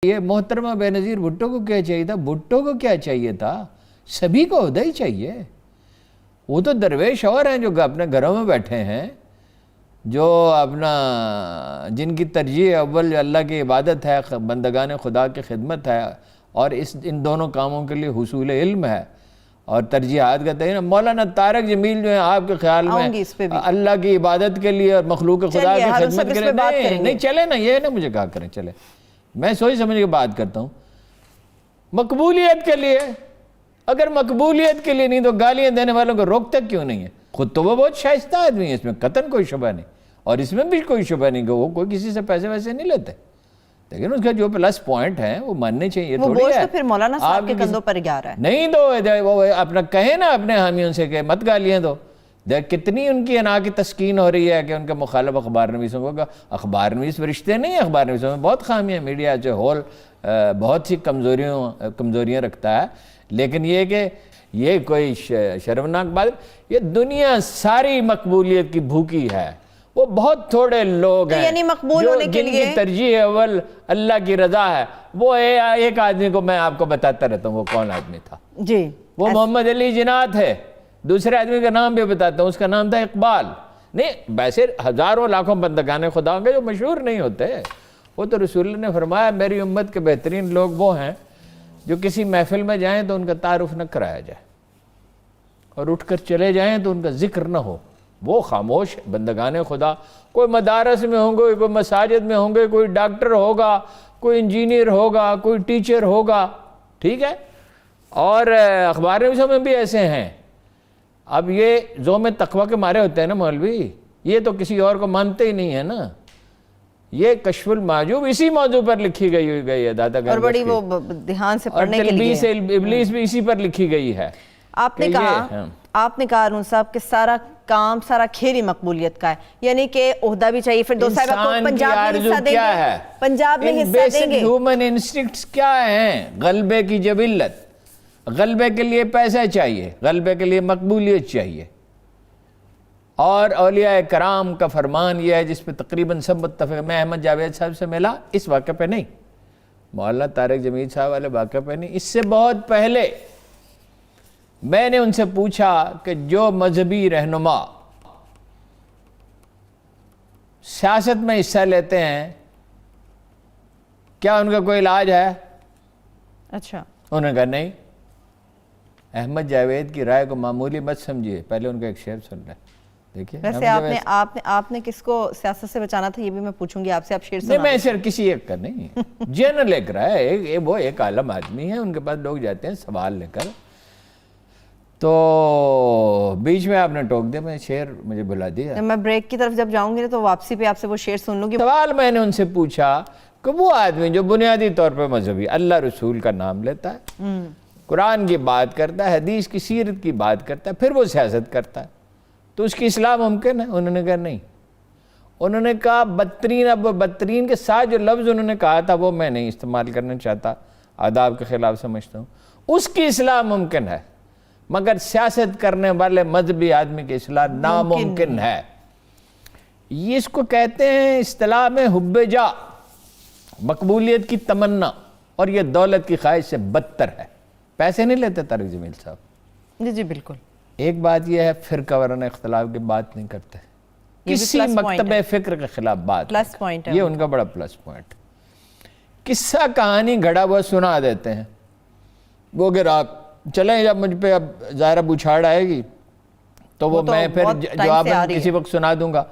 یہ محترمہ بے نظیر بھٹو کو کیا چاہیے تھا؟ بھٹو کو کیا چاہیے تھا؟ سبھی کو عہدہ ہی چاہیے۔ وہ تو درویش اور ہیں جو اپنے گھروں میں بیٹھے ہیں، جو اپنا جن کی ترجیح اول اللہ کی عبادت ہے، بندگان خدا کی خدمت ہے، اور ان دونوں کاموں کے لیے حصول علم ہے اور ترجیحات کا تعین۔ مولانا طارق جمیل جو ہیں آپ کے خیال میں اللہ کی عبادت کے لیے اور مخلوق خدا کی خدمت کے لیے نہیں چلے نا، یہ نہ مجھے کہا کریں چلے، میں سوچ سمجھ کے بات کرتا ہوں۔ مقبولیت کے لیے، اگر مقبولیت کے لیے نہیں تو گالیاں دینے والوں کو روکتا کیوں نہیں ہے؟ خود تو وہ بہت شائستہ آدمی ہے، اس میں قطعاً کوئی شبہ نہیں، اور اس میں بھی کوئی شبہ نہیں کہ وہ کوئی کسی سے پیسے ویسے نہیں لیتے، لیکن اس کا جو پلس پوائنٹ ہے وہ ماننے چاہیے۔ وہ بوجھ تو پھر مولانا صاحب کے کندھوں پر گیا رہا ہے۔ نہیں تو وہ اپنا کہیں نا اپنے حامیوں سے کہ مت گالیاں دو۔ دیکھ کتنی ان کی انا کی تسکین ہو رہی ہے کہ ان کے مخالف اخبار نویسوں کو، اخبار نویس فرشتے نہیں ہیں، اخبار نویسوں میں بہت خامیاں، میڈیا جو ہول بہت سی کمزوریاں رکھتا ہے، لیکن یہ کہ یہ کوئی شرمناک بات، یہ دنیا ساری مقبولیت کی بھوکی ہے، وہ بہت تھوڑے لوگ ہیں یعنی مقبول ہونے کے جن کی ترجیح اول اللہ کی رضا ہے۔ وہ ایک آدمی کو میں آپ کو بتاتا رہتا ہوں وہ کون آدمی تھا جی، وہ محمد علی جنات ہے۔ دوسرے آدمی کا نام بھی بتاتا ہوں، اس کا نام تھا اقبال۔ نہیں ویسے ہزاروں لاکھوں بندگان خدا ہوں گے جو مشہور نہیں ہوتے، وہ تو رسول اللہ نے فرمایا میری امت کے بہترین لوگ وہ ہیں جو کسی محفل میں جائیں تو ان کا تعارف نہ کرایا جائے، اور اٹھ کر چلے جائیں تو ان کا ذکر نہ ہو، وہ خاموش بندگان خدا۔ کوئی مدارس میں ہوں گے، کوئی مساجد میں ہوں گے، کوئی ڈاکٹر ہوگا، کوئی انجینئر ہوگا، کوئی ٹیچر ہوگا، ٹھیک ہے، اور اخبار نویسوں میں بھی ایسے ہیں۔ اب یہ زوم تقوی کے مارے ہوتے ہیں نا مولوی، یہ تو کسی اور کو مانتے ہی نہیں ہے نا۔ یہ کشف المحجوب اسی موضوع پر لکھی گئی ہے دادا گنج، اور بڑی وہ دھیان سے پڑھنے کے لیے، اور تلبیس ابلیس بھی اسی پر لکھی گئی ہے۔ آپ نے کہا ارون صاحب کہ سارا کام، سارا کھیل ہی مقبولیت کا ہے، یعنی کہ عہدہ بھی چاہیے۔ پھر دو صاحبہ کو پنجاب میں حصہ دیں گے، پنجاب میں حصہ دیں گے۔ ہیومن انسٹنکٹس کیا ہیں؟ غلبے کی جبلت، غلبے کے لیے پیسہ چاہیے، غلبے کے لیے مقبولیت چاہیے، اور اولیاء کرام کا فرمان یہ ہے جس پہ تقریباً سب متفق۔ میں احمد جاوید صاحب سے ملا اس واقعے پہ نہیں، مولانا طارق جمیل صاحب والے واقعے پہ نہیں، اس سے بہت پہلے میں نے ان سے پوچھا کہ جو مذہبی رہنما سیاست میں حصہ لیتے ہیں کیا ان کا کوئی علاج ہے؟ اچھا، انہوں نے کہا نہیں۔ احمد جاوید کی رائے کو معمولی مت سمجھیے، پہلے ان کا ایک شعر سن لیں۔ دیکھیے ویسے آپ نے کس کو سیاست سے بچانا تھا یہ بھی میں پوچھوں گی آپ سے، آپ شعر سنا۔ نہیں میں شعر کسی ایک کا نہیں، جنرل ایک رہا ہے، وہ ایک عالم آدمی ہے، ان کے پاس لوگ جاتے ہیں سوال لے کر، تو بیچ میں آپ نے ٹوک دیا، میں شعر مجھے بلا دیا۔ میں بریک کی طرف جب جاؤں گی تو واپسی پہ آپ سے وہ شعر سن لوں گی۔ سوال میں نے ان سے پوچھا کہ وہ آدمی جو بنیادی طور پہ مذہبی اللہ رسول کا نام لیتا ہے، قرآن کی بات کرتا ہے، حدیث کی سیرت کی بات کرتا ہے، پھر وہ سیاست کرتا ہے، تو اس کی اصلاح ممکن ہے؟ انہوں نے کہا نہیں۔ انہوں نے کہا بدترین، اب بدترین کے ساتھ جو لفظ انہوں نے کہا تھا وہ میں نہیں استعمال کرنا چاہتا، آداب کے خلاف سمجھتا ہوں، اس کی اصلاح ممکن ہے، مگر سیاست کرنے والے مذہبی آدمی کی اصلاح ناممکن ہے۔ یہ اس کو کہتے ہیں اصطلاح میں حب جا، مقبولیت کی تمنا، اور یہ دولت کی خواہش سے بدتر ہے۔ پیسے نہیں لیتے طارق جمیل صاحب؟ جی جی بالکل۔ ایک بات یہ ہے فرقہ وارانہ اختلاف کی بات نہیں کرتے، کسی مکتب فکر کے خلاف بات، یہ ان کا بڑا پلس پوائنٹ۔ قصہ کہانی گھڑا ہوا سنا دیتے ہیں، وہ اگر آپ چلیں جب مجھ پہ اب ظاہرہ بچھاڑ آئے گی تو وہ میں پھر جواب کسی وقت سنا دوں گا،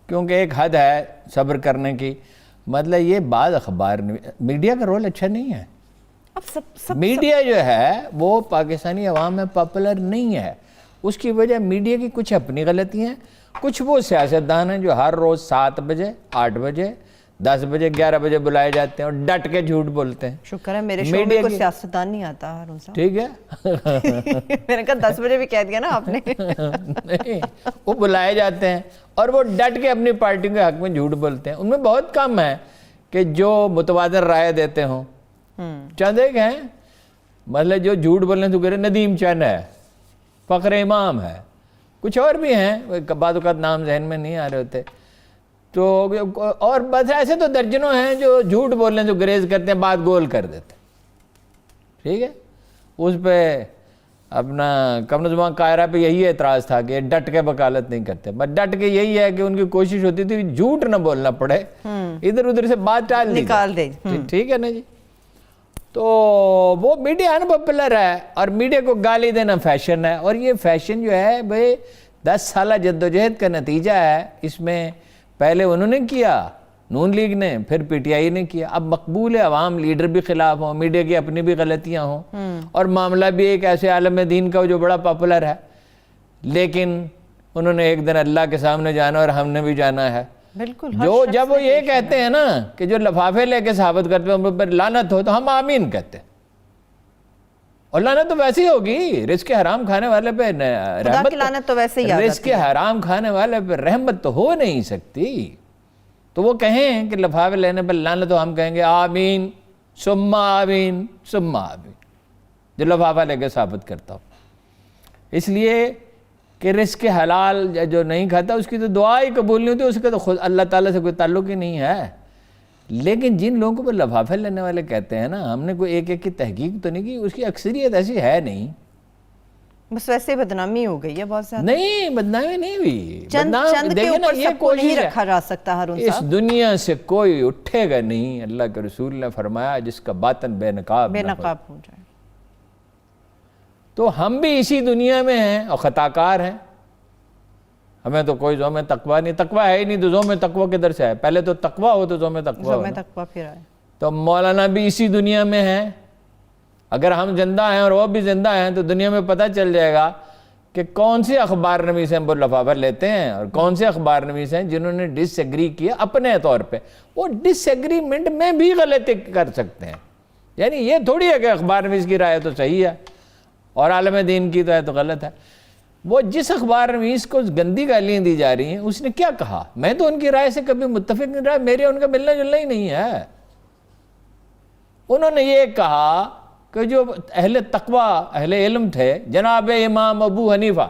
کیونکہ ایک حد ہے صبر کرنے کی۔ مطلب یہ بعض اخبار میڈیا کا رول اچھا نہیں ہے۔ میڈیا جو ہے وہ پاکستانی عوام میں پاپولر نہیں ہے، اس کی وجہ میڈیا کی کچھ اپنی غلطی ہیں، کچھ وہ سیاستدان ہیں جو ہر روز 7 بجے 8 بجے 10 بجے 11 بجے بلائے جاتے ہیں اور ڈٹ کے جھوٹ بولتے ہیں۔ شکر ہے میرے شو میں کوئی سیاستدان نہیں آتا ہارون صاحب، ٹھیک ہے، میں نے کہا 10 بجے بھی کہہ دیا نا آپ نے۔ نہیں، وہ بلائے جاتے ہیں اور وہ ڈٹ کے اپنی پارٹی کے حق میں جھوٹ بولتے ہیں۔ ان میں بہت کم ہے کہ جو متوازن رائے دیتے ہوں، چند ایک ہیں، مطلب جو جھوٹ بولنے تو کرے، ندیم چند ہے، فخر امام ہے، کچھ اور بھی ہیں، بعض اوقات نام ذہن میں نہیں آ رہے ہوتے۔ تو اور بس ایسے تو درجنوں ہیں جو جھوٹ بولنے جو گریز کرتے ہیں، بات گول کر دیتے ہیں، ٹھیک ہے. اس پہ اپنا قمر زمان قاہرہ پہ یہی اعتراض تھا کہ ڈٹ کے وکالت نہیں کرتے، بس ڈٹ کے یہی ہے کہ ان کی کوشش ہوتی تھی جھوٹ نہ بولنا پڑے، ادھر ادھر سے بات ٹال نکال دیں. ٹھیک ہے نا جی. تو وہ میڈیا ان پاپولر ہے اور میڈیا کو گالی دینا فیشن ہے، اور یہ فیشن جو ہے بھئی 10 سالہ جدوجہد کا نتیجہ ہے. اس میں پہلے انہوں نے کیا نون لیگ نے، پھر پی ٹی آئی نے کیا. اب مقبول ہے عوام لیڈر بھی خلاف ہوں، میڈیا کی اپنی بھی غلطیاں ہوں، اور معاملہ بھی ایک ایسے عالم دین کا جو بڑا پاپولر ہے، لیکن انہوں نے ایک دن اللہ کے سامنے جانا اور ہم نے بھی جانا ہے. بالکل. جو جب وہ یہ کہتے ہیں نا کہ جو لفافے لے کے ثابت کرتے ہیں ان پر لعنت ہو، تو ہم آمین کہتے ہیں. اور لعنت تو ویسے ہی ہوگی، رزق حرام کھانے والے پہ خدا کی لعنت تو ویسے ہی آ جاتی ہے. رزق حرام کھانے والے پہ رحمت تو ہو نہیں سکتی. تو وہ کہیں کہ لفافے لینے پر لعنت، تو ہم کہیں گے آمین ثم آمین ثم آمین، جو لفافہ لے کے ثابت کرتا ہو. اس لیے کہ رزق حلال جو نہیں کھاتا اس کی تو دعا ہی قبول نہیں ہوتی، اس کا تو خود اللہ تعالیٰ سے کوئی تعلق ہی نہیں ہے. لیکن جن لوگوں کو لفافے لینے والے کہتے ہیں نا، ہم نے کوئی ایک ایک کی تحقیق تو نہیں کی، اس کی اکثریت ایسی ہے نہیں. بس ویسے بدنامی ہو گئی ہے بہت زیادہ. نہیں، بدنامی نہیں ہوئی. چند کے اوپر سب کو نہیں رکھا جا سکتا ہارون صاحب. اس دنیا سے کوئی اٹھے گا نہیں، اللہ کے رسول نے فرمایا، جس کا باطن بے نقاب ہو جائے. تو ہم بھی اسی دنیا میں ہیں اور خطاکار ہیں. ہمیں تو کوئی ذوم تقویٰ نہیں، تقویٰ ہے ہی نہیں، تو ذوم تقویٰ کدھر سے ہے؟ پہلے تو تقویٰ ہو تو ذوم تقویٰ ہو. پھر آئے. تو مولانا بھی اسی دنیا میں ہیں. اگر ہم زندہ ہیں اور وہ بھی زندہ ہیں تو دنیا میں پتہ چل جائے گا کہ کون سے اخبار نویس ہیں وہ لفافہ لیتے ہیں، اور کون سے اخبار نویس ہیں جنہوں نے ڈس ایگری کیا اپنے طور پہ. وہ ڈس ایگریمنٹ میں بھی غلطی کر سکتے ہیں. یعنی یہ تھوڑی ہے کہ اخبار نویس کی رائے تو صحیح ہے اور عالم دین کی تو ہے تو غلط ہے. وہ جس اخبار نویس کو گندی گالیاں دی جا رہی ہیں، اس نے کیا کہا؟ میں تو ان کی رائے سے کبھی متفق نہیں رہا، میرے ان کا ملنا جلنا ہی نہیں ہے. انہوں نے یہ کہا کہ جو اہل تقویٰ اہل علم تھے، جناب امام ابو حنیفہ،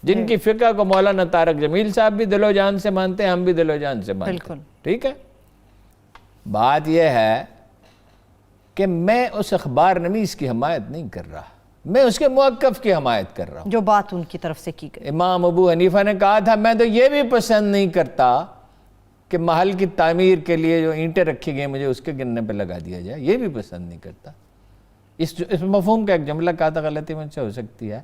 جن کی فقہ کو مولانا طارق جمیل صاحب بھی دل و جان سے مانتے ہیں، ہم بھی دل و جان سے مانتے ہیں. ٹھیک ہے. بات یہ ہے کہ میں اس اخبار نویس کی حمایت نہیں کر رہا، میں اس کے موقف کی حمایت کر رہا ہوں جو بات ان کی طرف سے کی گئی. امام ابو حنیفہ نے کہا تھا میں تو یہ بھی پسند نہیں کرتا کہ محل کی تعمیر کے لیے جو اینٹیں رکھی گئی مجھے اس کے گننے پہ لگا دیا جائے، یہ بھی پسند نہیں کرتا. اس مفہوم کا ایک جملہ کہا تھا، غلطی مجھ سے ہو سکتی ہے.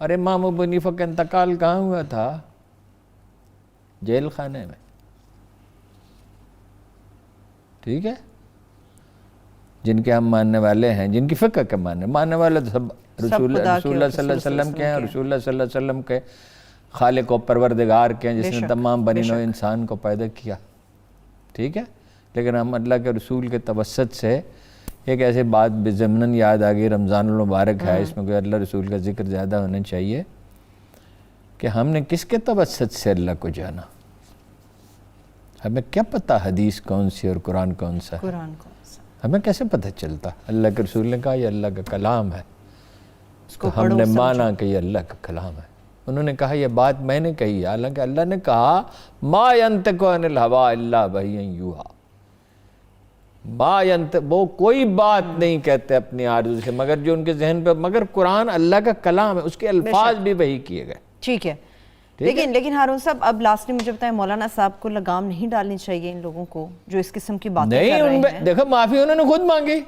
اور امام ابو حنیفہ کا انتقال کہاں ہوا تھا؟ جیل خانے میں. ٹھیک ہے. جن کے ہم ماننے والے ہیں، جن کی فقہ کے ماننے والے تو سب رسول اللہ صلی اللہ علیہ وسلم کے ہیں، رسول اللہ صلی اللہ علیہ وسلم کے خالق و پروردگار کے ہیں، جس نے تمام بنی نوع انسان کو پیدا کیا. ٹھیک ہے. لیکن ہم اللہ کے رسول کے توسط سے ایک ایسے بات بضمناً یاد آ گئی، رمضان المبارک ہے، اس میں کوئی اللہ رسول کا ذکر زیادہ ہونا چاہیے، کہ ہم نے کس کے توسط سے اللہ کو جانا؟ ہمیں کیا پتہ حدیث کون سی اور قرآن کون سا ہے؟ ہمیں کیسے پتہ چلتا؟ اللہ کے رسول نے کہا یہ اللہ کا کلام ہے، تو ہم نے مانا کہ یہ اللہ کا کلام ہے. انہوں نے کہا یہ بات میں نے کہی، حالانکہ اللہ نے کہا ما ینطق عن الہوا الا وحی یوحی، وہ کوئی بات نہیں کہتے اپنی آرزو سے مگر جو ان کے ذہن پہ، مگر قرآن اللہ کا کلام ہے، اس کے الفاظ بھی وحی کیے گئے. ٹھیک ہے. لیکن ہارون صاحب اب لاسٹ میں مجھے بتائیں، مولانا صاحب کو لگام نہیں ڈالنی چاہیے ان لوگوں کو جو اس قسم کی باتیں کر رہے ہیں؟ دیکھو معافی انہوں نے خود مانگی،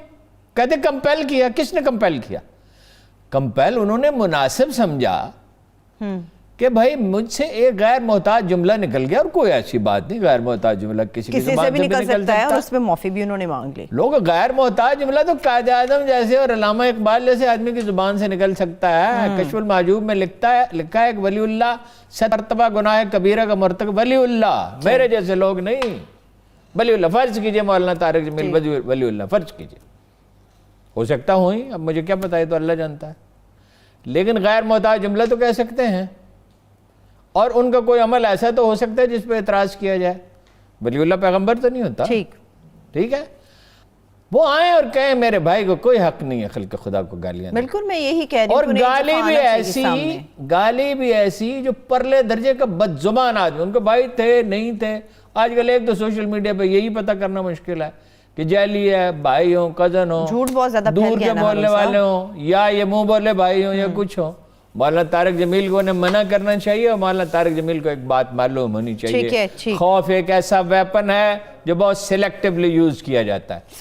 کہتے کمپیل کیا. کس نے کمپیل کیا؟ کمپیل انہوں نے مناسب سمجھا کہ بھائی مجھ سے ایک غیر محتاج جملہ نکل گیا، اور کوئی ایسی بات نہیں، غیر محتاج جملہ کسی کی زبان سے بھی نکل سکتا ہے، اور اس میں معافی بھی انہوں نے مانگ لی. لوگ غیر محتاج جملہ تو قائد اعظم جیسے اور علامہ اقبال جیسے آدمی کی زبان سے نکل سکتا ہے. کشف المحجوب میں لکھا ہے ایک ولی اللہ 7 مرتبہ گناہ کبیرہ کا مرتکب، ولی اللہ، میرے جیسے لوگ نہیں. ولی اللہ فرض کیجئے، مولانا طارق جمیل ولی اللہ فرض کیجئے، ہو سکتا ہوں ہی، اب مجھے کیا پتہ ہے، تو اللہ جانتا ہے. لیکن غیر محتاج جملہ تو کہہ سکتے ہیں، اور ان کا کوئی عمل ایسا تو ہو سکتا ہے جس پہ اعتراض کیا جائے. ولی اللہ پیغمبر تو نہیں ہوتا. ٹھیک ہے. وہ آئیں اور کہیں میرے بھائی کو کوئی حق نہیں ہے خلق خدا کو گالیاں. بالکل میں یہی کہہ رہی ہوں. اور گالی بھی ایسی جو پرلے درجے کا بد زبان آدمی، ان کے بھائی تھے نہیں تھے آج کل ایک تو سوشل میڈیا پہ یہی پتہ کرنا مشکل ہے کہ جعلی ہے، بھائی ہوں، کزن ہوں، جھوٹ بہت زیادہ دور کے بولنے والے ہوں، یا یہ منہ بولے بھائی ہوں یا کچھ ہوں. مولانا طارق جمیل کو انہیں منع کرنا چاہیے، اور مولانا طارق جمیل کو ایک بات معلوم ہونی چاہیے، خوف ایک ایسا ویپن ہے جو بہت سلیکٹیولی یوز کیا جاتا ہے.